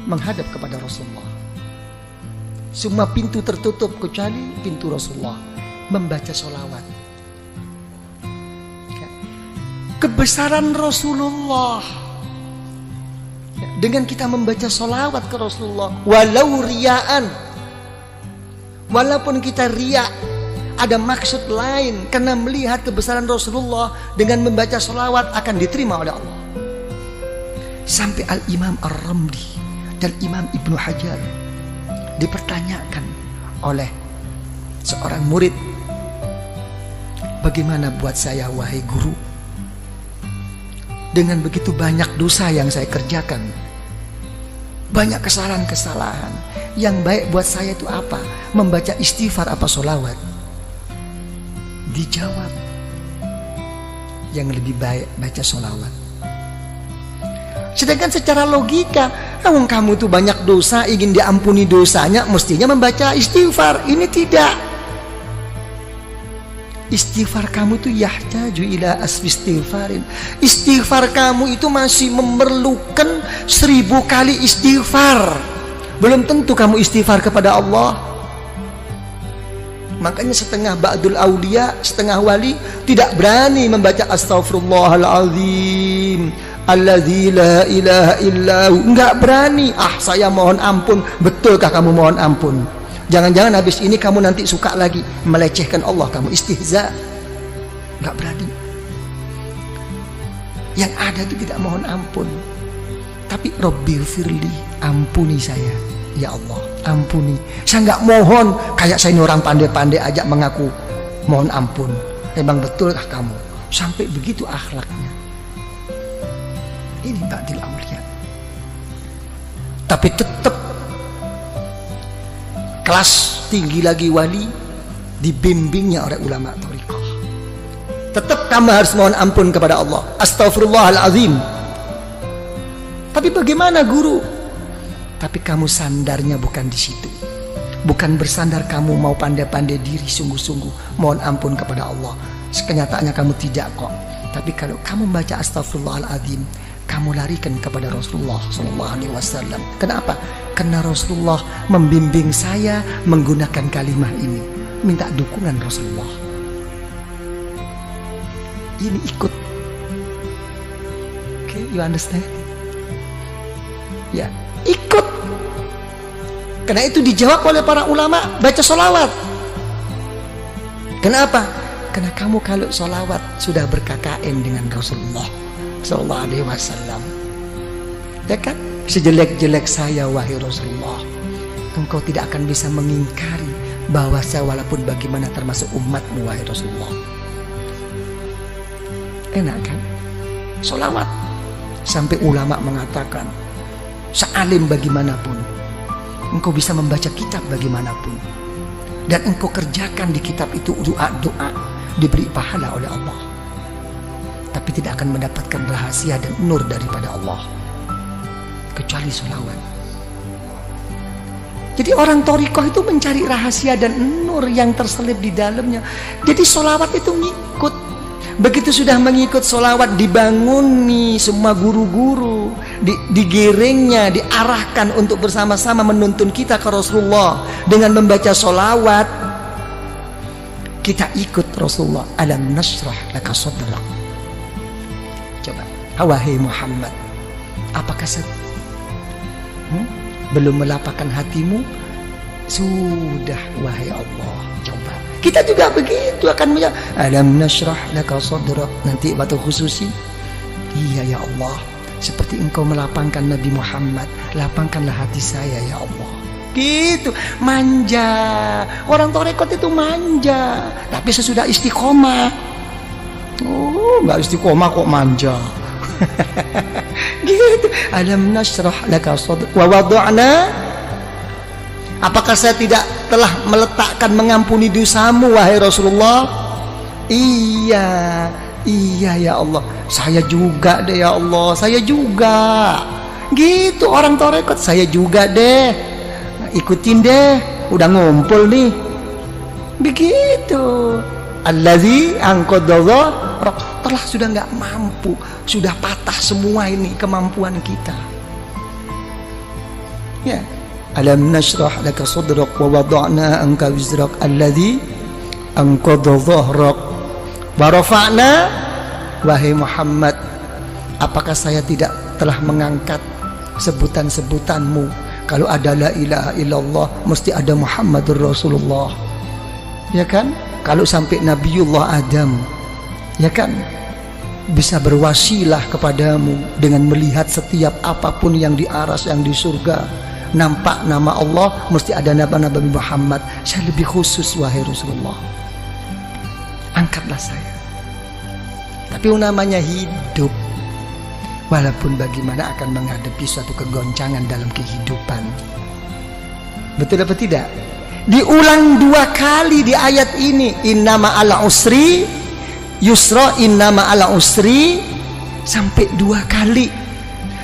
menghadap kepada Rasulullah. Semua pintu tertutup kecuali pintu Rasulullah, membaca sholawat. Kebesaran Rasulullah dengan kita membaca sholawat ke Rasulullah, walau riaan, walaupun kita riak, ada maksud lain karena melihat kebesaran Rasulullah, dengan membaca sholawat akan diterima oleh Allah. Sampai Al-Imam Ar-Ramli dan Imam Ibnu Hajar dipertanyakan oleh seorang murid, bagaimana buat saya wahai guru, dengan begitu banyak dosa yang saya kerjakan, banyak kesalahan-kesalahan, yang baik buat saya itu apa? Membaca istighfar apa sholawat? Dijawab, yang lebih baik baca sholawat. Sedangkan secara logika, kamu tuh banyak dosa, ingin diampuni dosanya, mestinya membaca istighfar. Ini tidak. Istighfar kamu itu yahtaju ila asfi istighfarin. Istighfar kamu itu masih memerlukan 1000 kali istighfar. Belum tentu kamu istighfar kepada Allah. Makanya setengah ba'dul aulia, setengah wali tidak berani membaca astaghfirullahaladzim alladzi la ilaha illahu. Enggak berani. Saya mohon ampun. Betulkah kamu mohon ampun? Jangan-jangan habis ini kamu nanti suka lagi melecehkan Allah, kamu istihza. Enggak berani. Yang ada itu tidak mohon ampun, tapi Rabbighfirli, ampuni saya ya Allah, ampuni. Saya enggak mohon kayak saya ini orang pandai-pandai aja mengaku mohon ampun. Emang betulkah kamu? Sampai begitu akhlaknya. Ini ba'dil aulia. Tapi tetap kelas tinggi lagi wali, dibimbingnya oleh ulama thariqah. Tetap kamu harus mohon ampun kepada Allah, astaghfirullahalazim. Tapi bagaimana guru? Tapi kamu sandarnya bukan di situ. Bukan bersandar kamu mau pandai-pandai diri sungguh-sungguh mohon ampun kepada Allah. Kenyataannya kamu tidak kok. Tapi kalau kamu membaca astaghfirullahalazim, kamu larikan kepada Rasulullah SAW. Kenapa? Karena Rasulullah membimbing saya menggunakan kalimat ini. Minta dukungan Rasulullah. Ini ikut. Okay, you understand? Ya, ikut. Karena itu dijawab oleh para ulama, baca sholawat. Kenapa? Karena kamu kalau sholawat sudah ber-KKN dengan Rasulullah Sallallahu Alaihi Wasallam, ya kan? Sejelek-jelek saya wahai Rasulullah, engkau tidak akan bisa mengingkari bahwa saya walaupun bagaimana termasuk umatmu wahai Rasulullah. Enak kan? Sholawat. Sampai ulama mengatakan, sealim bagaimanapun, engkau bisa membaca kitab bagaimanapun, dan engkau kerjakan di kitab itu doa-doa, diberi pahala oleh Allah, tapi tidak akan mendapatkan rahasia dan nur daripada Allah kecuali sholawat. Jadi orang thariqah itu mencari rahasia dan nur yang terselip di dalamnya. Jadi sholawat itu ngikut. Begitu sudah mengikut sholawat, dibanguni semua guru-guru, digiringnya, diarahkan untuk bersama-sama menuntun kita ke Rasulullah dengan membaca sholawat. Kita ikut Rasulullah. Alam nashrah laka sadrak. Coba, wahai Muhammad, apakah belum melapangkan hatimu? Sudah wahai Allah. Coba kita juga begitu akan menjawab, alam nashrah laka sadrak. Nanti waktu khususi, iya ya Allah, seperti engkau melapangkan Nabi Muhammad, lapangkanlah hati saya ya Allah. Gitu, manja. Orang thariqat itu manja, tapi sesudah istiqomah, nggak istiqomah kok manja. Gitu. Alam nashrah laka sadrak wa wada'na. Apakah saya tidak telah meletakkan mengampuni dosamu wahai Rasulullah? Iya ya Allah, saya juga deh ya Allah, saya juga. Gitu orang thariqat, saya juga deh, ikutin deh, udah ngumpul nih. Begitu. Allazi angqadha, telah sudah nggak mampu, sudah patah semua ini kemampuan kita. Ya, alam nashrah laka sadrak wa wada'na anka wizrak alladhi anqadha dhahrak wa rafa'na. Wahai Muhammad, apakah saya tidak telah mengangkat sebutan-sebutanmu? Kalau ada la ilaha illallah mesti ada Muhammadur Rasulullah, ya kan? Kalau sampai Nabiullah Adam, ya kan, bisa berwasilah kepadamu dengan melihat setiap apapun yang di aras, yang di surga, nampak nama Allah, mesti ada nama Nabi Muhammad. Saya lebih khusus wahai Rasulullah, angkatlah saya. Tapi namanya hidup, walaupun bagaimana akan menghadapi suatu kegoncangan dalam kehidupan. Betul apa tidak? Diulang 2 kali di ayat ini, innama ala usri yusra, innama ala usri, sampai 2 kali.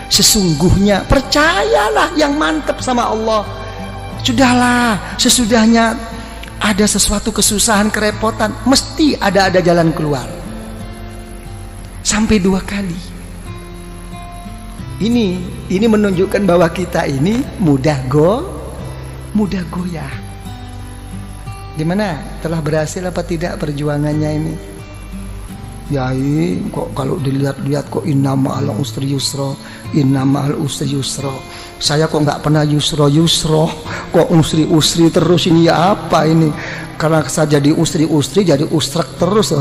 Sesungguhnya, percayalah yang mantap sama Allah. Sudahlah, sesudahnya ada sesuatu kesusahan, kerepotan, mesti ada jalan keluar. Sampai 2 kali. Ini menunjukkan bahwa kita ini mudah goyah. Gimana? Telah berhasil apa tidak perjuangannya ini? Ya, kok kalau dilihat-lihat kok innama al usri yusra, innama al usri yusra. Saya kok nggak pernah yusra, kok usri terus ini, ya apa ini? Karena saya jadi usri jadi usrak terus.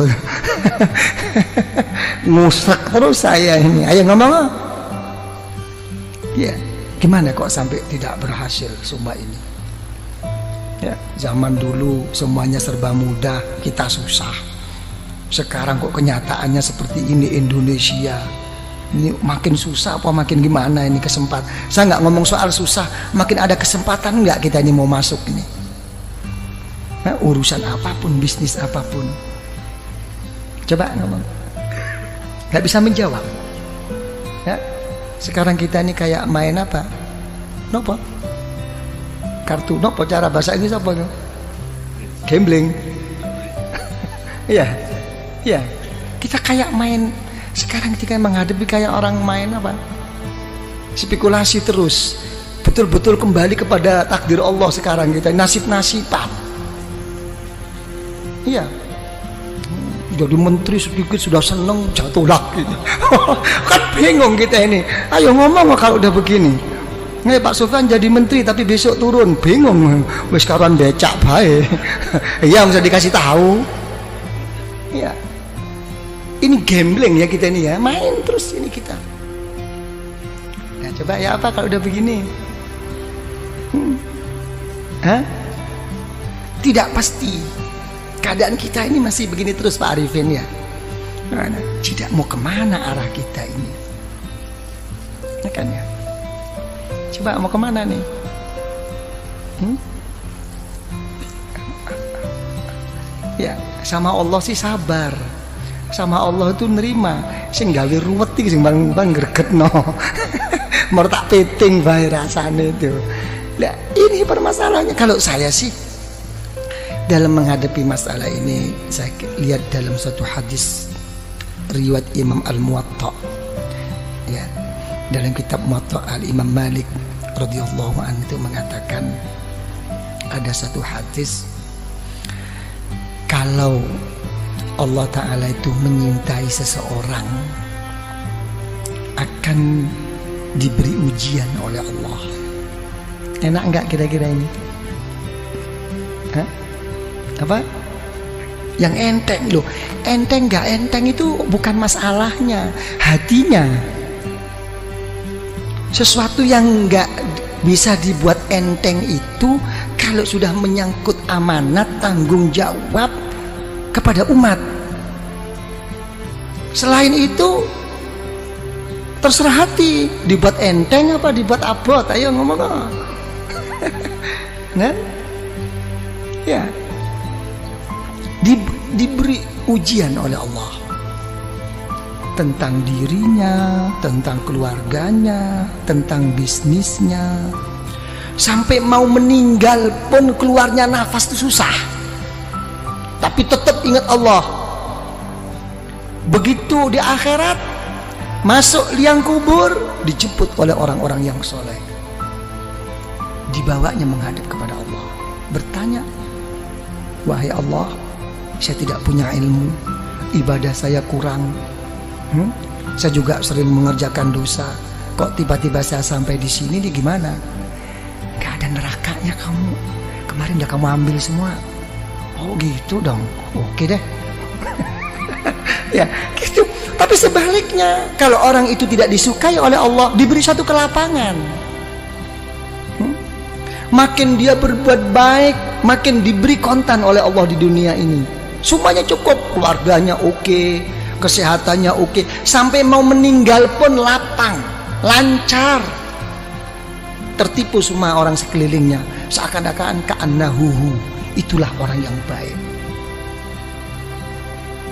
Ngusrak terus saya ini. Ayo ngomong. Ya, gimana kok sampai tidak berhasil semua ini? Ya, zaman dulu semuanya serba mudah, kita susah. Sekarang kok kenyataannya seperti ini Indonesia. Ini makin susah apa makin gimana ini kesempatan? Saya nggak ngomong soal susah, makin ada kesempatan nggak kita ini mau masuk ini? Nah, urusan apapun, bisnis apapun. Coba ngomong. Nggak bisa menjawab. Ya, sekarang kita ini kayak main apa? Nopo? Kartu nopo, cara bahasa Inggris apa tuh? Gambling. Iya. Ya, kita kayak main. Sekarang kita menghadapi kayak orang main apa? Spekulasi terus. Betul-betul kembali kepada takdir Allah sekarang kita. Nasib-nasiban. Iya. Jadi menteri sedikit sudah seneng, jatuh lagi. Kan bingung kita ini. Ayo ngomong kalau udah begini. Nih Pak Sofyan jadi menteri tapi besok turun, bingung. Wis karuan becak bae. Iya, mesti dikasih tahu. Iya. Ini gambling ya kita ini ya, main terus ini kita. Nah, coba ya apa kalau udah begini? Hah? Tidak pasti. Keadaan kita ini masih begini terus Pak Arifin ya. Nah, tidak mau kemana arah kita ini? Ya kan ya? Coba mau kemana nih? Ya, sama Allah sih sabar. Sama Allah itu nerima. Sing gawe ruwet iki sing bang gregetno. Mer tak peting bae rasane itu. Nah, ini permasalahannya. Kalau saya sih dalam menghadapi masalah ini, saya lihat dalam satu hadis riwayat Imam Al-Muwatta. Ya, dalam kitab Muwatta Al-Imam Malik radhiyallahu anhu itu mengatakan ada satu hadis, kalau Allah Ta'ala itu menyintai seseorang akan diberi ujian oleh Allah. Enak enggak kira-kira ini? Hah? Apa? Yang enteng loh. Enteng enggak enteng itu bukan masalahnya, hatinya. Sesuatu yang enggak bisa dibuat enteng itu kalau sudah menyangkut amanat, tanggung jawab kepada umat. Selain itu terserah hati, dibuat enteng apa dibuat abot, ayo ngomong. Nah, ya, diberi ujian oleh Allah tentang dirinya, tentang keluarganya, tentang bisnisnya, sampai mau meninggal pun keluarnya nafas itu susah. Tapi tetap ingat Allah. Begitu di akhirat, masuk liang kubur, dijemput oleh orang-orang yang soleh. dibawanya menghadap kepada Allah, bertanya, wahai Allah, saya tidak punya ilmu, ibadah saya kurang, saya juga sering mengerjakan dosa, kok tiba-tiba saya sampai di sini nih, gimana? Gak ada nerakanya kamu, kemarin udah kamu ambil semua. Oh gitu dong, oke deh. Ya gitu. Tapi sebaliknya, kalau orang itu tidak disukai oleh Allah, diberi satu kelapangan, makin dia berbuat baik, makin diberi kontan oleh Allah di dunia ini. Semuanya cukup, keluarganya oke, kesehatannya oke, sampai mau meninggal pun lapang, lancar. Tertipu semua orang sekelilingnya, seakan-akan ka'annahu, itulah orang yang baik.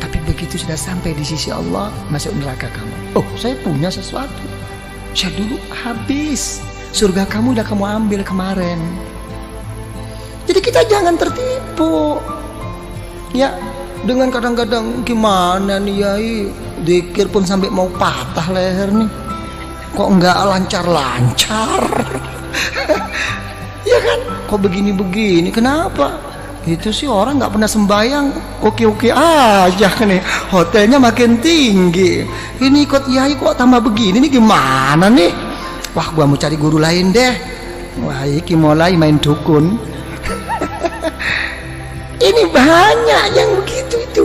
Tapi begitu sudah sampai di sisi Allah, masuk neraka kamu. Oh, saya punya sesuatu, saya dulu habis, surga kamu udah kamu ambil kemarin. Jadi kita jangan tertipu ya, dengan kadang-kadang gimana nih Yai, zikir pun sampai mau patah leher nih, kok enggak lancar-lancar. Ya kan, kok begini-begini, kenapa? Itu sih orang nggak pernah sembahyang, oke-oke aja nih, hotelnya makin tinggi, ini ikut Yai kok tambah begini nih, gimana nih? Wah, gua mau cari guru lain deh. Wah, iki mulai main dukun. Ini banyak yang begitu itu.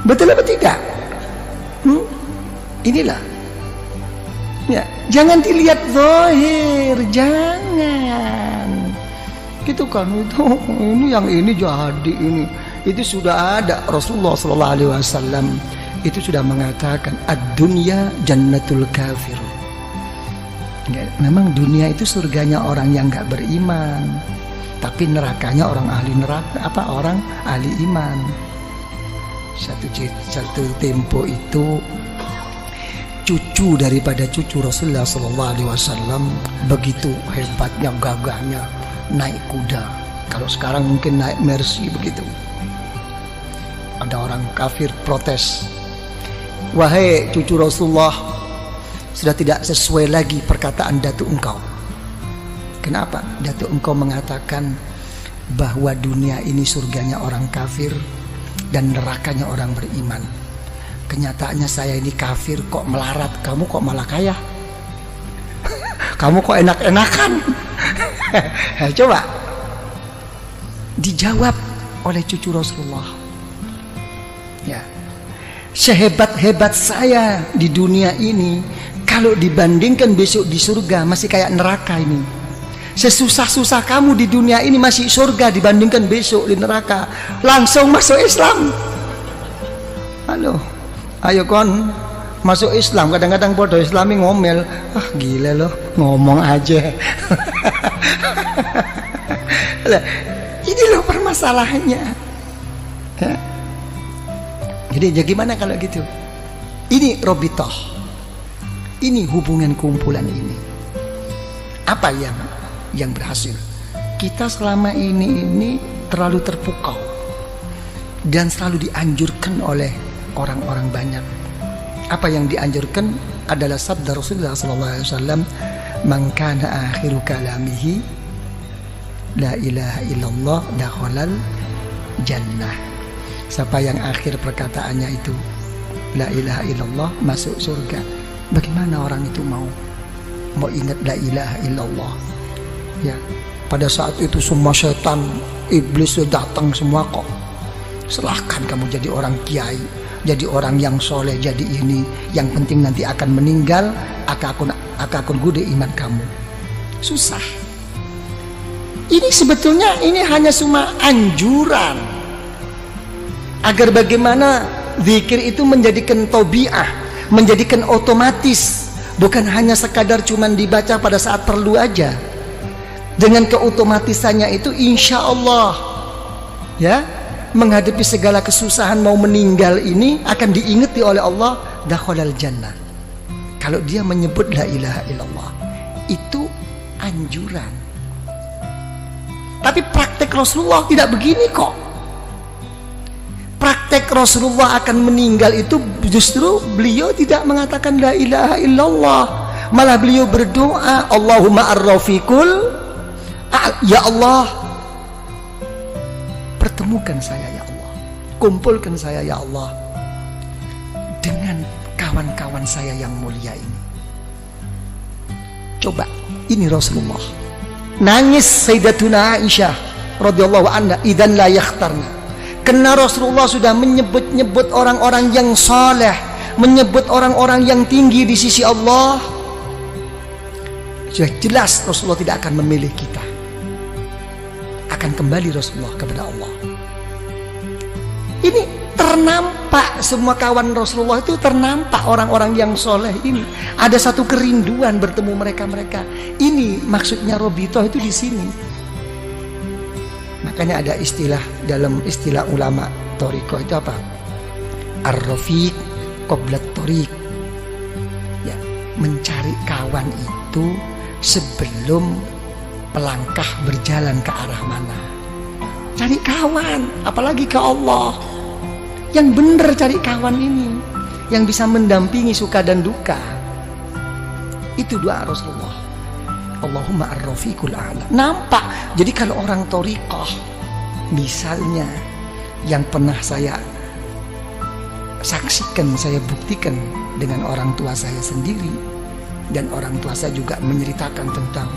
Betul apa tidak? Inilah. Ya, jangan dilihat zahir, jangan. Gitu kan, itu ini yang ini jadi ini. Itu sudah ada, Rasulullah sallallahu alaihi wasallam itu sudah mengatakan ad-dunya jannatul kafir. Ya, memang dunia itu surganya orang yang nggak beriman, tapi nerakanya orang ahli neraka, orang ahli iman. Satu tempo itu cucu daripada cucu Rasulullah sallallahu alaihi wasallam begitu hebatnya, gagahnya, naik kuda. Kalau sekarang mungkin naik Mercy begitu. Ada orang kafir protes, wahai cucu Rasulullah, sudah tidak sesuai lagi perkataan datuk engkau. Kenapa? Datuk engkau mengatakan bahwa dunia ini surganya orang kafir dan nerakanya orang beriman. Kenyataannya saya ini kafir kok melarat, kamu kok malah kaya. Kamu kok enak-enakan. Coba dijawab oleh cucu Rasulullah. Ya, sehebat-hebat saya di dunia ini, kalau dibandingkan besok di surga masih kayak neraka ini. Sesusah-susah kamu di dunia ini masih surga dibandingkan besok di neraka. Langsung masuk Islam. Halo, ayo kon masuk Islam. Kadang-kadang bodoh Islami ngomel, ah gila loh, ngomong aja. Ini loh permasalahannya. Ya. Jadi ya gimana kalau gitu? Ini robitoh, ini hubungan kumpulan ini. Apa yang berhasil? Kita selama ini terlalu terpukau dan selalu dianjurkan oleh orang-orang banyak. Apa yang dianjurkan adalah sabda Rasulullah SAW, man kana akhiru kalamihi la ilaha illallah dakhalal jannah. Siapa yang akhir perkataannya itu la ilaha illallah, masuk surga. Bagaimana orang itu mau ingat la ilaha illallah? Ya, pada saat itu semua setan, iblis sudah datang semua kok. Silahkan kamu jadi orang kiai, jadi orang yang soleh, jadi ini. Yang penting nanti akan meninggal, akakun gude iman kamu. Susah. Ini sebetulnya ini hanya cuma anjuran agar bagaimana zikir itu menjadikan tabiah, menjadikan otomatis, bukan hanya sekadar cuman dibaca pada saat perlu aja. Dengan keotomatisannya itu insya Allah ya, menghadapi segala kesusahan mau meninggal ini akan diingati oleh Allah, dakhalal jannah. Kalau dia menyebut la ilaha illallah, itu anjuran. Tapi praktek Rasulullah tidak begini kok. Praktek Rasulullah akan meninggal itu justru beliau tidak mengatakan la ilaha illallah, malah beliau berdoa Allahumma arrafiqul Ya Allah, pertemukan saya ya Allah, kumpulkan saya ya Allah dengan kawan-kawan saya yang mulia ini. Coba, ini Rasulullah. Nangis Sayyidatuna Aisyah radhiyallahu anha, idzan la yakhtarna. Karena Rasulullah sudah menyebut-nyebut orang-orang yang saleh, menyebut orang-orang yang tinggi di sisi Allah. Sudah jelas Rasulullah tidak akan memilih kita. Akan kembali Rasulullah kepada Allah. Ini ternampak, semua kawan Rasulullah itu ternampak orang-orang yang soleh ini. Ada satu kerinduan bertemu mereka-mereka. Ini maksudnya Robitoh itu di sini. Makanya ada istilah, dalam istilah ulama Thariqah itu apa? Ar-rafiq qabla Thariq. Ya, mencari kawan itu sebelum pelangkah berjalan ke arah mana. Cari kawan, apalagi ke Allah. Yang benar cari kawan ini, yang bisa mendampingi suka dan duka. Itu doa Rasulullah. Allahumma ar-rafiqul a'la. Nampak. Jadi kalau orang thariqah, misalnya yang pernah saya saksikan, saya buktikan dengan orang tua saya sendiri, dan orang tua saya juga menceritakan tentang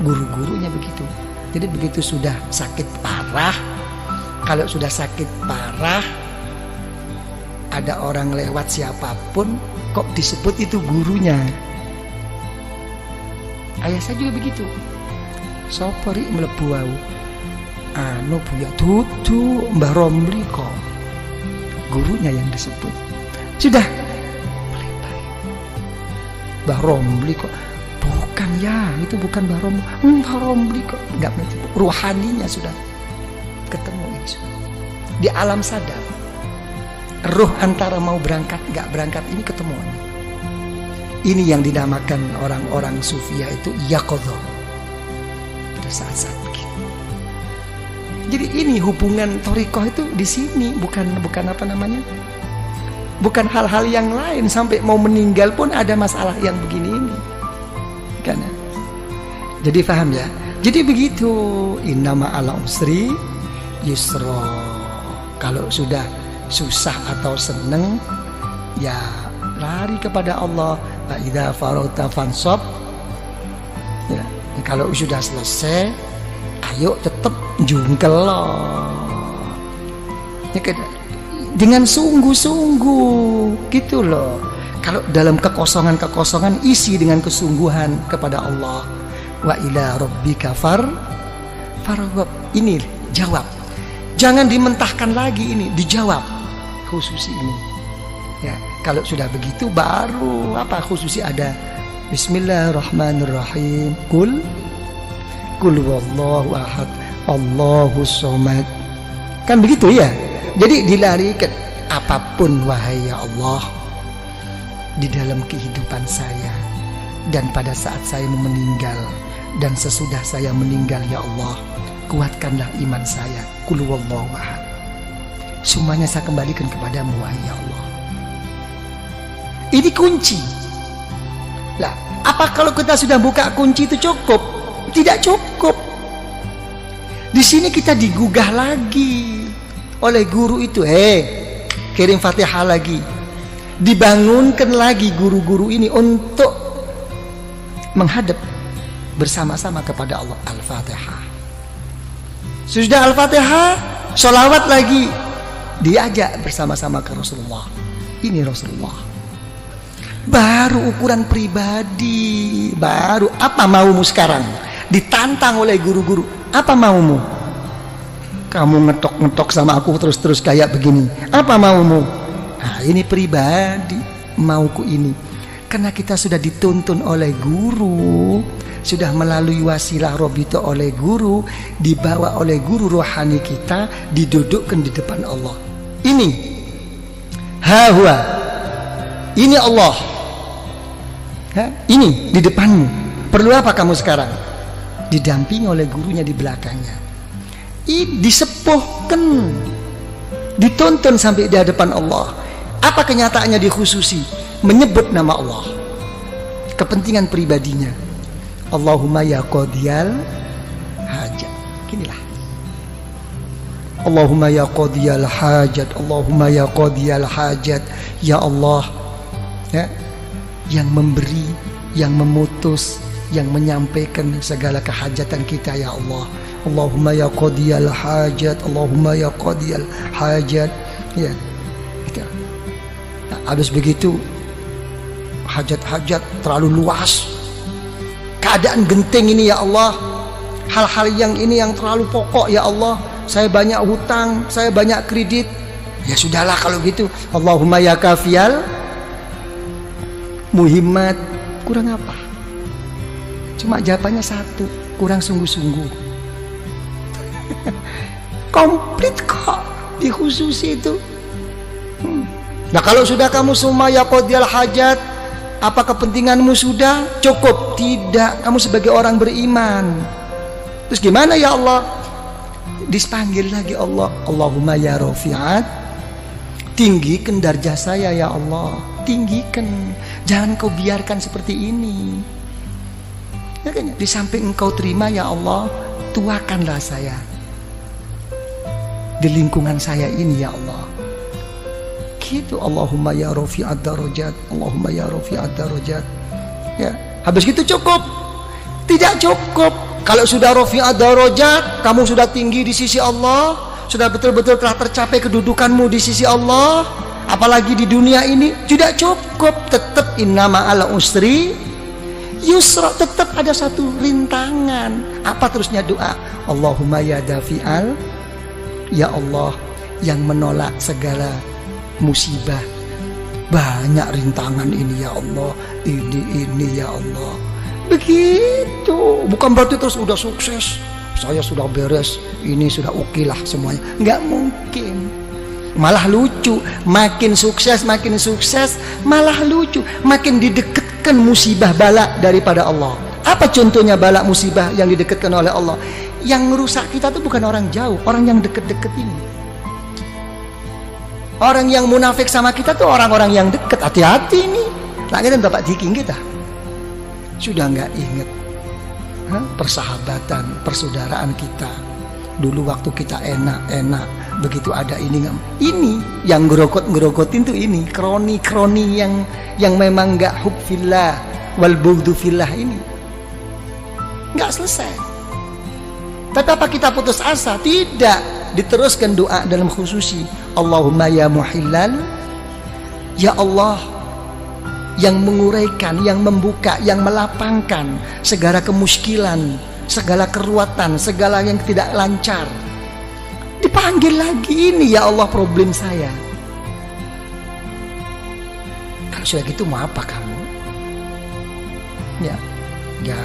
guru-gurunya begitu. Jadi begitu sudah sakit parah, kalau sudah sakit parah, ada orang lewat siapapun kok disebut itu gurunya. Ayah saya juga begitu. Sopori mlebu wau. Anu buya tutu Mbah Romli kok. Gurunya yang disebut. Sudah melebar. Mbah Romli kok. Bukan ya, itu bukan Mbah Romli. Mbah Romli kok. Enggak begitu. Ruhaninya sudah ketemu itu. Di alam sadar. Ruh antara mau berangkat enggak berangkat ini ketemuan. Ini yang dinamakan orang-orang sufia itu yaqadha. Pada saat-saat begini. Jadi ini hubungan thariqah itu di sini, bukan apa namanya? Bukan hal-hal yang lain, sampai mau meninggal pun ada masalah yang begini ini. Karena jadi paham ya? Jadi begitu, innama ala usri yusra. Kalau sudah susah atau seneng, ya lari kepada Allah. Fa idza faragta fansab. Ya, kalau sudah selesai, ayo tetap jungkel ya, dengan sungguh-sungguh gitu loh. Kalau dalam kekosongan isi dengan kesungguhan kepada Allah. Wa ila rabbika farghab. Ini jawab. Jangan dimentahkan lagi, ini dijawab khususi ini. Ya, kalau sudah begitu baru apa khususi ada Bismillahirrahmanirrahim. Kul wallahu ahad, Allahus somad. Kan begitu ya. Jadi dilarikan apapun wahai ya Allah di dalam kehidupan saya dan pada saat saya meninggal dan sesudah saya meninggal ya Allah, kuatkanlah iman saya. Kul wallahu ahad. Semuanya saya kembalikan kepadamu wahai ya Allah. Ini kunci. Lah, apa kalau kita sudah buka kunci itu cukup? Tidak cukup. Di sini kita digugah lagi oleh guru itu. Kirim Fatihah lagi. Dibangunkan lagi guru-guru ini untuk menghadap bersama-sama kepada Allah. Al-Fatihah. Sudah Al-Fatihah, sholawat lagi. Diajak bersama-sama ke Rasulullah. Ini Rasulullah. Baru ukuran pribadi. Baru apa maumu sekarang? Ditantang oleh guru-guru. Apa maumu? Kamu ngetok-ngetok sama aku terus-terus kayak begini. Apa maumu? Nah, ini pribadi. Mauku ini. Karena kita sudah dituntun oleh guru, sudah melalui wasilah robito oleh guru, dibawa oleh guru rohani kita, didudukkan di depan Allah. Ini hawa. Ini Allah. Ini di depanmu. Perlu apa kamu sekarang? Didampingi oleh gurunya di belakangnya. Disepuhkan, dituntun sampai di hadapan Allah. Apa kenyataannya dikhususi? Menyebut nama Allah. Kepentingan pribadinya. Allahumma ya qadiyal hajat. Ginilah. Allahumma ya qadiyal hajat, Allahumma ya qadiyal hajat. Ya Allah, ya, yang memberi, yang memutus, yang menyampaikan segala kehajatan kita, ya Allah. Allahumma ya qadiyal hajat, Allahumma ya qadiyal hajat. Ya, gitu. Nah, habis begitu hajat-hajat terlalu luas, keadaan genting ini, ya Allah, hal-hal yang ini yang terlalu pokok, ya Allah. Saya banyak hutang, saya banyak kredit. Ya sudahlah kalau gitu. Allahumma ya kafiyal muhimmat. Kurang apa? Cuma jawabannya satu, kurang sungguh-sungguh. Komplit kok di khusus itu. Nah kalau sudah kamu semua ya qadiyal hajat, apa kepentinganmu sudah cukup? Tidak, kamu sebagai orang beriman. Terus gimana ya Allah? Dipanggil lagi Allah. Allahumma ya rafi'at, tinggikan darjah saya ya Allah, tinggikan, jangan kau biarkan seperti ini. Ya kan? Di samping engkau terima ya Allah, tuakanlah saya di lingkungan saya ini ya Allah. Gitu. Allahumma ya rafi'at darajat, Allahumma ya rafi'at darajat. Ya, habis gitu cukup? Tidak cukup. Kalau sudah rafi'at darajat, kamu sudah tinggi di sisi Allah, sudah betul-betul telah tercapai kedudukanmu di sisi Allah, apalagi di dunia ini, tidak cukup. Tetap inna ma'al usri yusra, tetap ada satu rintangan. Apa terusnya doa? Allahumma ya dafi'al, ya Allah yang menolak segala musibah. Banyak rintangan ini ya Allah, ini ya Allah. Begitu. Bukan berarti terus udah sukses, saya sudah beres, ini sudah oke lah semuanya. Nggak mungkin. Malah lucu, makin sukses malah lucu, makin didekatkan musibah bala daripada Allah. Apa contohnya bala musibah yang didekatkan oleh Allah? Yang merusak kita tuh bukan orang jauh, orang yang deket-deket ini. Orang yang munafik sama kita tuh orang-orang yang dekat. Hati-hati nih. Lagi dan Bapak Diking kita sudah nggak inget persahabatan, persaudaraan kita dulu waktu kita enak-enak, begitu ada ini yang ngerogotin tuh ini kroni yang memang nggak hub fillah wal bughdu fillah, ini nggak selesai. Tapi apa kita putus asa? Tidak, diteruskan doa dalam khususi. Allahumma ya muhillal, ya Allah yang menguraikan, yang membuka, yang melapangkan segala kemuskilan, segala keruatan, segala yang tidak lancar. Dipanggil lagi, ini ya Allah problem saya. Kalau sudah gitu mau apa kamu? Ya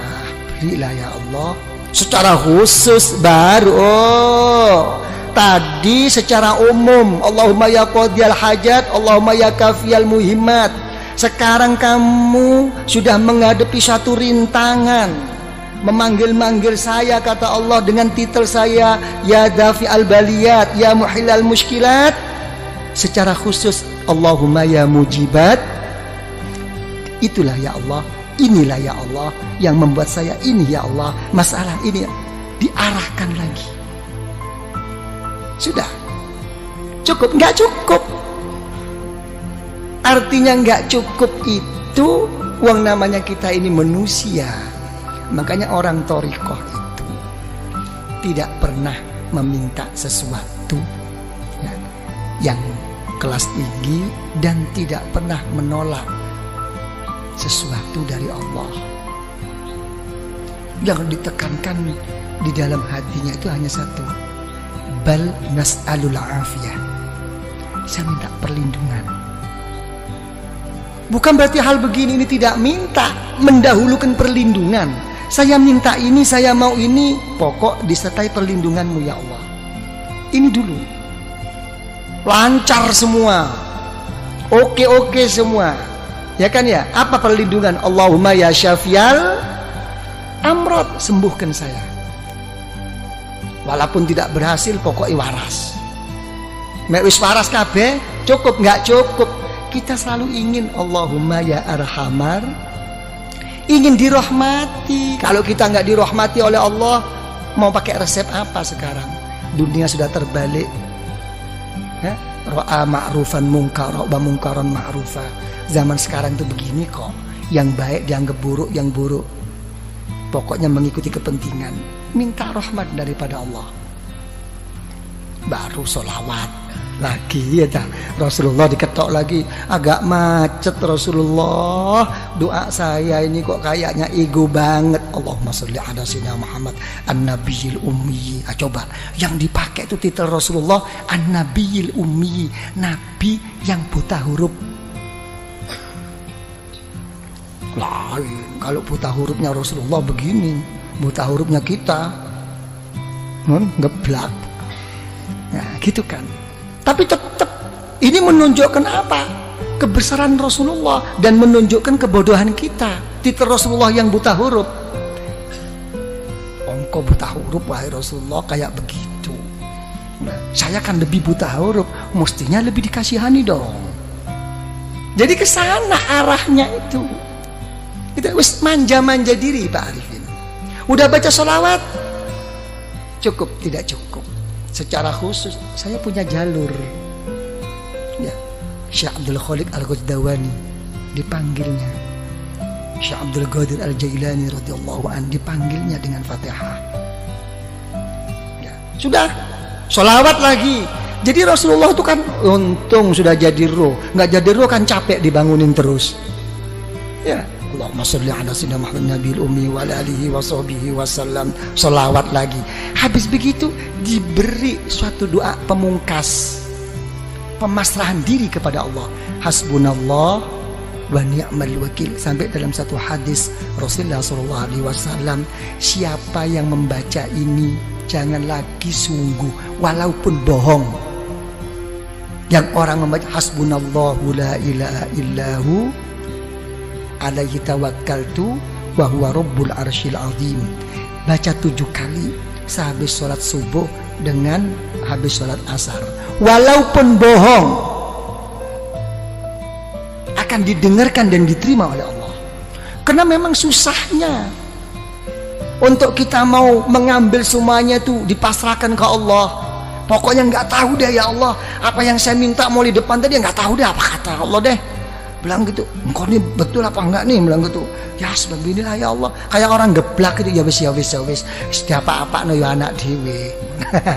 berilah ya Allah. Secara khusus baru. Tadi secara umum, Allahumma ya qadiyal hajat, Allahumma ya kafiyal muhimmat. Sekarang kamu sudah menghadapi satu rintangan, memanggil-manggil saya, kata Allah, dengan titel saya ya dafi al baliyat, ya muhilal muskilat. Secara khusus Allahumma ya mujibat. Itulah ya Allah, inilah ya Allah yang membuat saya ini ya Allah, masalah ini diarahkan lagi. Sudah cukup? Nggak cukup. Artinya nggak cukup itu uang, namanya kita ini manusia. Makanya orang thariqah itu tidak pernah meminta sesuatu yang kelas tinggi dan tidak pernah menolak sesuatu dari Allah. Yang ditekankan di dalam hatinya itu hanya satu, bal nas'alul afiyah, saya minta perlindungan. Bukan berarti hal begini ini tidak minta, mendahulukan perlindungan. Saya minta ini, saya mau ini, pokok disertai perlindunganmu ya Allah. Ini dulu. Lancar semua, oke semua, ya kan ya? Apa perlindungan? Allahumma ya syafial amrod, sembuhkan saya. Walaupun tidak berhasil, pokoknya waras. Mek wis waras kabeh, cukup nggak cukup? Kita selalu ingin Allahumma ya arhamar, ingin dirahmati. Kalau kita nggak dirahmati oleh Allah, Mau pakai resep apa sekarang? Dunia sudah terbalik. Ra'a ma'rufan munkara wa munkaran ma'rufa. Zaman sekarang itu begini kok. Yang baik dianggap buruk, yang buruk pokoknya mengikuti kepentingan. Minta rahmat daripada Allah, baru sholawat lagi ya dah. Rasulullah diketok lagi, agak macet Rasulullah. Doa saya ini kok kayaknya ego banget. Allahumma sholli ala sayyidina Muhammad an-nabiyil ummi. Coba yang dipakai itu titel Rasulullah an-nabiyil ummi, nabi yang buta huruf. Lain kalau buta hurufnya Rasulullah begini, buta hurufnya kita ngeblak. Nah gitu kan. Tapi tetap ini menunjukkan apa? Kebesaran Rasulullah dan menunjukkan kebodohan kita. Titel Rasulullah yang buta huruf. Engkau buta huruf wahai Rasulullah kayak begitu. Nah, saya kan lebih buta huruf, mestinya lebih dikasihani dong. Jadi ke sana arahnya itu. Kita wis manja-manja diri Pak Arifin. Udah baca sholawat? Cukup, tidak cukup. Secara khusus saya punya jalur ya. Syekh Abdul Khaliq Al-Ghazdawani dipanggilnya, Syekh Abdul Qadir Al-Jailani radhiyallahu an dipanggilnya dengan Fatihah ya. Sudah sholawat lagi. Jadi Rasulullah itu kan untung sudah jadi roh. Nggak jadi roh kan capek dibangunin terus ya. Allahumma sholli ala sayyidina Muhammad nabiyil ummi wa ala alihi wa sahbihi wasallam. Sholawat lagi. Habis begitu diberi suatu doa pemungkas, pemasrahan diri kepada Allah. Hasbunallah wa ni'mal wakil. Sampai dalam satu hadis Rasulullah SAW, siapa yang membaca ini jangan lagi sungguh walaupun bohong. Yang orang membaca hasbunallahu la ilaha illahu alaihi tawakkaltu wa huwa rabbul arsyil azim. Baca 7 kali sehabis sholat subuh dengan habis sholat asar. Walaupun bohong akan didengarkan dan diterima oleh Allah. Karena memang susahnya untuk kita mau mengambil semuanya itu dipasrahkan ke Allah. Pokoknya nggak tahu deh ya Allah, apa yang saya minta mau di depan tadi nggak tahu deh apa kata Allah deh. Bilang gitu, engkau ini betul apa enggak nih? Bilang gitu, ya sebab inilah ya Allah. Kayak orang geblak gitu, ya wis. Setiap apa no ya anak dewe.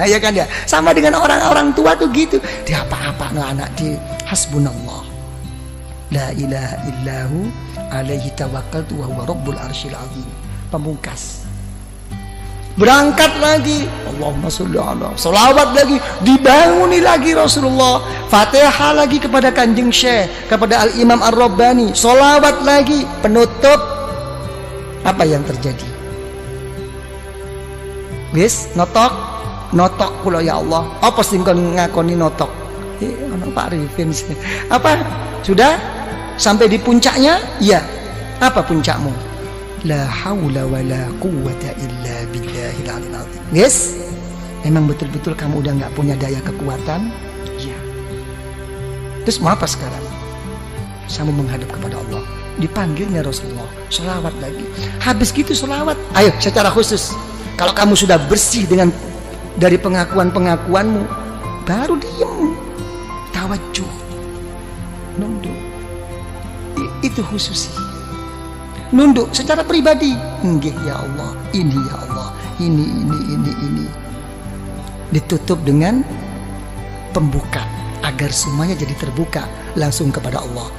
Ya kan ya. Sama dengan orang-orang tua tuh gitu. Dia apa no anak dewe. Hasbunallah. La ilaha illahu alaihi tawakkaltu wa huwa rabbul arsyil azim. Pemungkas. Berangkat lagi, Allahumma sholli ala, sholawat lagi, dibanguni lagi Rasulullah, Fatihah lagi kepada Kanjeng Syekh, kepada Al-Imam Ar-Rabbani, sholawat lagi, penutup. Apa yang terjadi? Wis notok kula ya Allah. Apa sih kon ngakoni notok? Ono Pak Arifin. Apa? Sudah sampai di puncaknya? Iya. Apa puncakmu? La haula wa la quwwata illa billahil aliyil azim. Yes, memang betul-betul kamu udah nggak punya daya kekuatan. Iya. Terus mau apa sekarang? Kamu menghadap kepada Allah. Dipanggilnya Rasulullah, sholawat lagi. Habis gitu sholawat. Ayo secara khusus. Kalau kamu sudah bersih dengan dari pengakuan-pengakuanmu, baru diem, tawajuh, nunduk. Itu khusus. Nunduk secara pribadi. Nggih ya Allah, ini ya Allah, ini. Ditutup dengan pembuka agar semuanya jadi terbuka langsung kepada Allah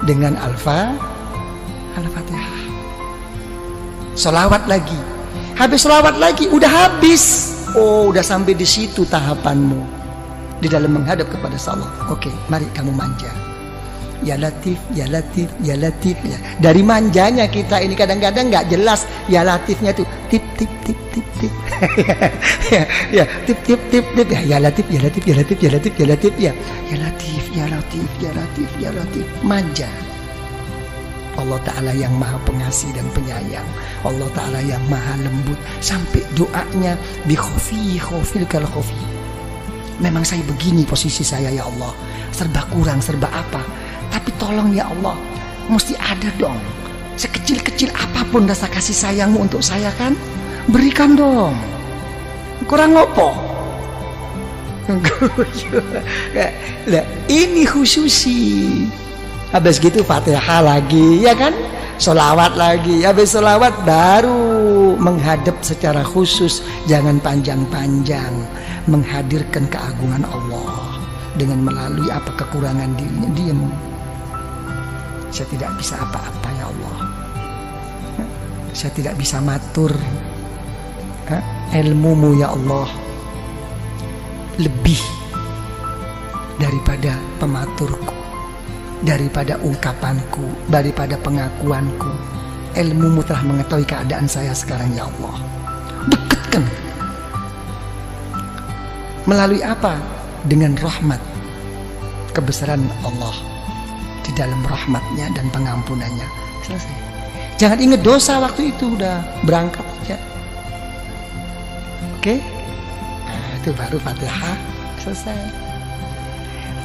dengan Al-Fatihah. Sholawat lagi. Habis sholawat lagi, udah habis. Oh, udah sampai di situ tahapanmu di dalam menghadap kepada Allah. Oke, mari kamu manja. Ya Latif, ya Latif, ya Latif ya. Dari manjanya kita ini kadang-kadang nggak jelas ya Latifnya tuh tip tip tip tip tip. ya tip tip tip tip ya Latif, ya Latif, ya Latif, ya Latif, ya Latif ya. Ya Latif, ya Latif, ya Latif, ya Latif. Manja. Allah Ta'ala yang maha pengasih dan penyayang. Allah Ta'ala yang maha lembut. Sampai doanya bi khofi khofil kal khofi. Memang saya begini posisi saya ya Allah, serba kurang, serba apa. Tapi tolong ya Allah, mesti ada dong. Sekecil-kecil apapun rasa kasih sayangmu untuk saya kan, berikan dong. Kurang ngopo? Lah, ini khususi. Habis gitu Fatihah lagi, ya kan? Sholawat lagi. Habis sholawat baru menghadap secara khusus, jangan panjang-panjang, menghadirkan keagungan Allah dengan melalui apa kekurangan dirinya. Diam. Saya tidak bisa apa-apa ya Allah. Saya tidak bisa matur. Ilmumu ya Allah lebih daripada pematurku, daripada ungkapanku, daripada pengakuanku. Ilmumu telah mengetahui keadaan saya sekarang ya Allah. Dekatkan. Melalui apa? Dengan rahmat, kebesaran Allah di dalam rahmatnya dan pengampunannya. Selesai. Jangan ingat dosa waktu itu, udah berangkat aja. Oke? Nah, itu baru Fatihah selesai.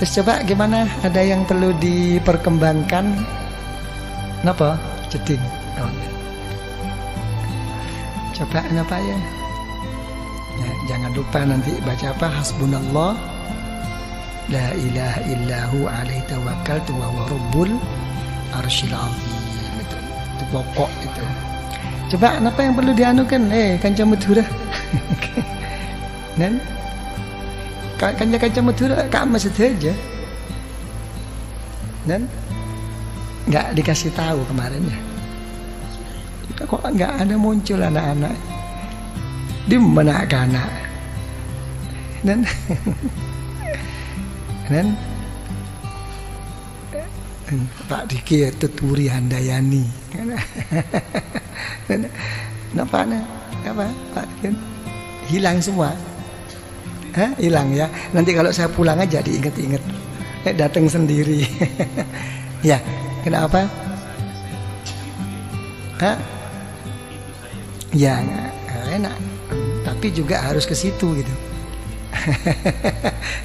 Terus coba gimana? Ada yang perlu diperkembangkan? Kenapa? Jeding. Oh, ya. Coba kenapa ya? Ya, jangan lupa nanti baca apa? Hasbunallah la ilaha illahu alaihi tawakkaltu wa huwa rabbul arsyil azim. Itu pokok itu. Coba apa yang perlu dianukan? Kanca Madura. Dan kanca Madura Kak Mas aja. Dan nggak dikasih tahu kemarin ya. Kok nggak ada muncul anak-anak di mana anak. Dan Pak Diki tuturi Handayani. Kenapa Pak Diki? Hilang semua. Hilang ya. Nanti kalau saya pulang aja diinget-inget. Datang sendiri. Ya, kenapa? Ya, enak. Tapi juga harus ke situ gitu.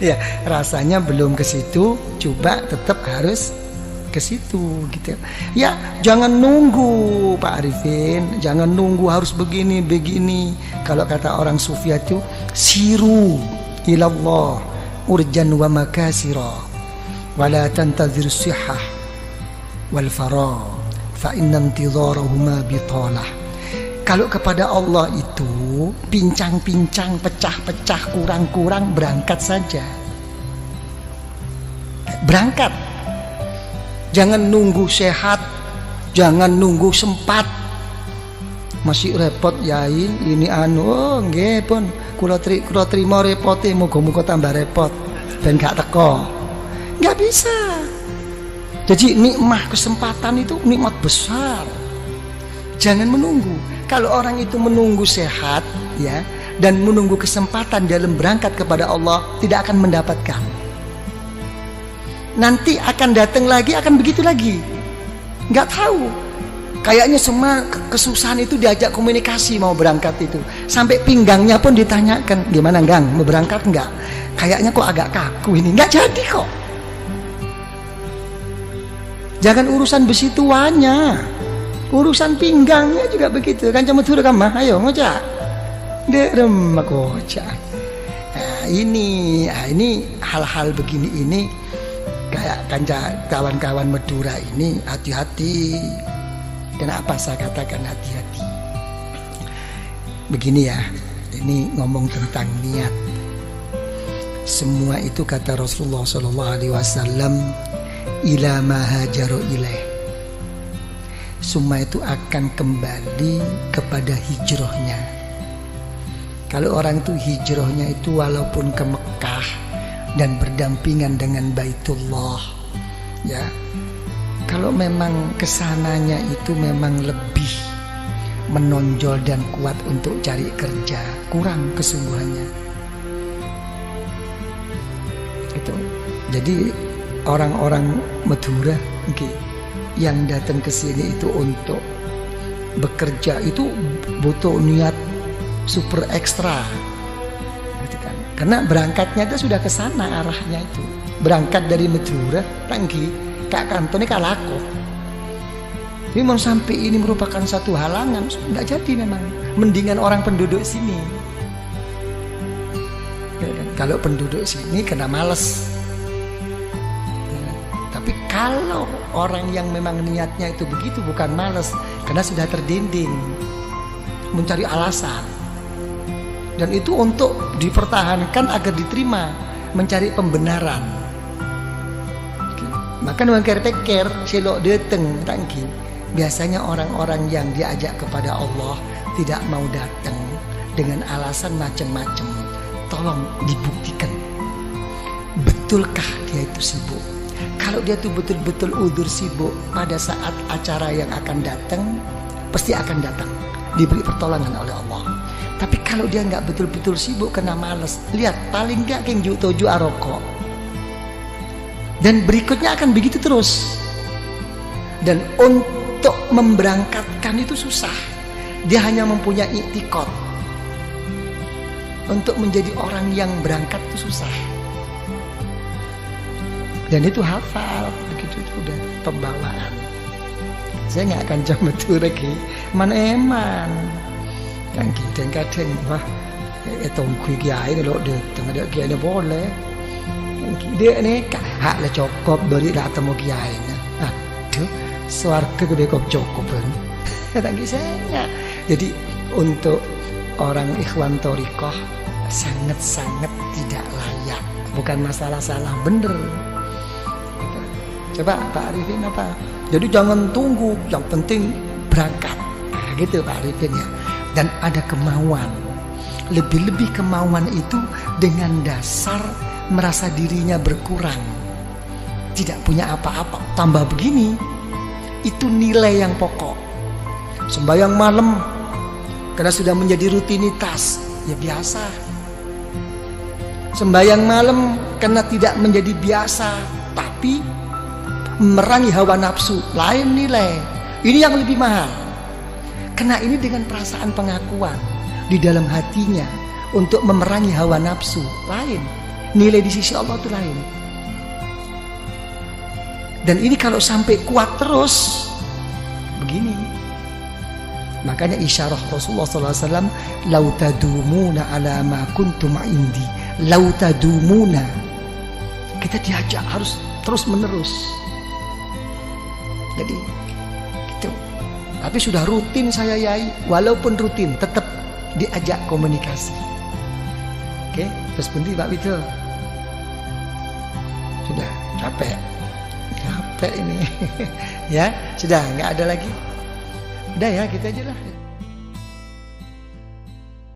Ya, rasanya belum ke situ, coba tetap harus ke situ gitu. Ya, jangan nunggu Pak Arifin, jangan nunggu harus begini. Kalau kata orang sufi itu siru ilallah urjan wa makasira wala tantazir sihah wal farah fa inna intidharahuma bitalah. Kalau kepada Allah itu pincang-pincang, pecah-pecah, kurang-kurang, berangkat saja. Berangkat. Jangan nunggu sehat, jangan nunggu sempat. Masih repot yain, ini nggih pun kula trimo repote, muga-muga tambah repot ben gak teko. Enggak bisa. Jadi nikmat kesempatan itu nikmat besar. Jangan menunggu. Kalau orang itu menunggu sehat ya dan menunggu kesempatan dalam berangkat kepada Allah, tidak akan mendapatkan. Nanti akan datang lagi, akan begitu lagi. Nggak tahu. Kayaknya semua kesusahan itu diajak komunikasi mau berangkat itu. Sampai pinggangnya pun ditanyakan, gimana Gang, mau berangkat nggak? Kayaknya kok agak kaku ini. Nggak jadi kok. Jangan urusan besi tuanya. Urusan pinggangnya juga begitu. Kan cuma turun kamah, ayo ngocak. Derem aku ngocak. Nah, ini hal-hal begini ini kayak kawan-kawan Madura ini hati-hati. Kenapa saya katakan hati-hati? Begini ya, ini ngomong tentang niat. Semua itu kata Rasulullah SAW, ila ma hajaru ilaih. Semua itu akan kembali kepada hijrahnya. Kalau orang itu hijrahnya itu walaupun ke Mekah dan berdampingan dengan Baitullah, ya. Kalau memang kesananya itu memang lebih menonjol dan kuat untuk cari kerja, kurang kesungguhannya. Itu. Jadi orang-orang Madura, yang datang ke sini itu untuk bekerja itu butuh niat super ekstra, gitu kan? Karena berangkatnya itu sudah ke sana arahnya itu. Berangkat dari Madura, tangki kak kantone kalako. Ini mau sampai ini merupakan satu halangan, nggak jadi memang. Mendingan orang penduduk sini. Kalau penduduk sini kena males. Tapi kalau orang yang memang niatnya itu begitu, bukan males, karena sudah terdinding mencari alasan, dan itu untuk dipertahankan agar diterima, mencari pembenaran. Maka dengan kerteker selok dateng tangki. Biasanya orang-orang yang diajak kepada Allah tidak mau datang dengan alasan macam-macam. Tolong dibuktikan, betulkah dia itu sibuk? Kalau dia itu betul-betul udzur sibuk, pada saat acara yang akan datang pasti akan datang, diberi pertolongan oleh Allah. Tapi kalau dia nggak betul-betul sibuk kena males, lihat paling nggak keng toju aroko. Dan berikutnya akan begitu terus. Dan untuk memberangkatkan itu susah. Dia hanya mempunyai i'tikad. Untuk menjadi orang yang berangkat itu susah. Dan itu hafal, begitu itu udah pembawaan. Saya nggak akan jam betul lagi. Man eman. Kadang-kadang wah, tunggu kiai ni lo datang ada kiai ni boleh. Dia ni hak lah cukup beri lah temu kiai ni. Aduh, swarga gede kok cukup kan. Tangki saya. Jadi untuk orang ikhwan thoriqah sangat-sangat tidak layak. Bukan masalah salah bener. Coba Pak Arifin apa? Jadi jangan tunggu, yang penting berangkat. Nah, gitu Pak Arifin ya. Dan ada kemauan. Lebih-lebih kemauan itu dengan dasar merasa dirinya berkurang, tidak punya apa-apa, tambah begini, itu nilai yang pokok. Sembahyang malam karena sudah menjadi rutinitas, ya biasa. Sembahyang malam karena tidak menjadi biasa, tapi memerangi hawa nafsu, lain nilai. Ini yang lebih mahal. Karena ini dengan perasaan pengakuan di dalam hatinya untuk memerangi hawa nafsu, lain. Nilai di sisi Allah itu lain. Dan ini kalau sampai kuat terus begini. Makanya isyarah Rasulullah SAW, lau tadumuna ala ma kuntum indi, lau tadumuna. Kita diajak harus terus menerus. Jadi gitu. Tapi sudah rutin saya yai, walaupun rutin tetap diajak komunikasi. Oke, terus bunti Pak Wito. Sudah capek ini. Ya sudah nggak ada lagi, udah ya gitu aja lah.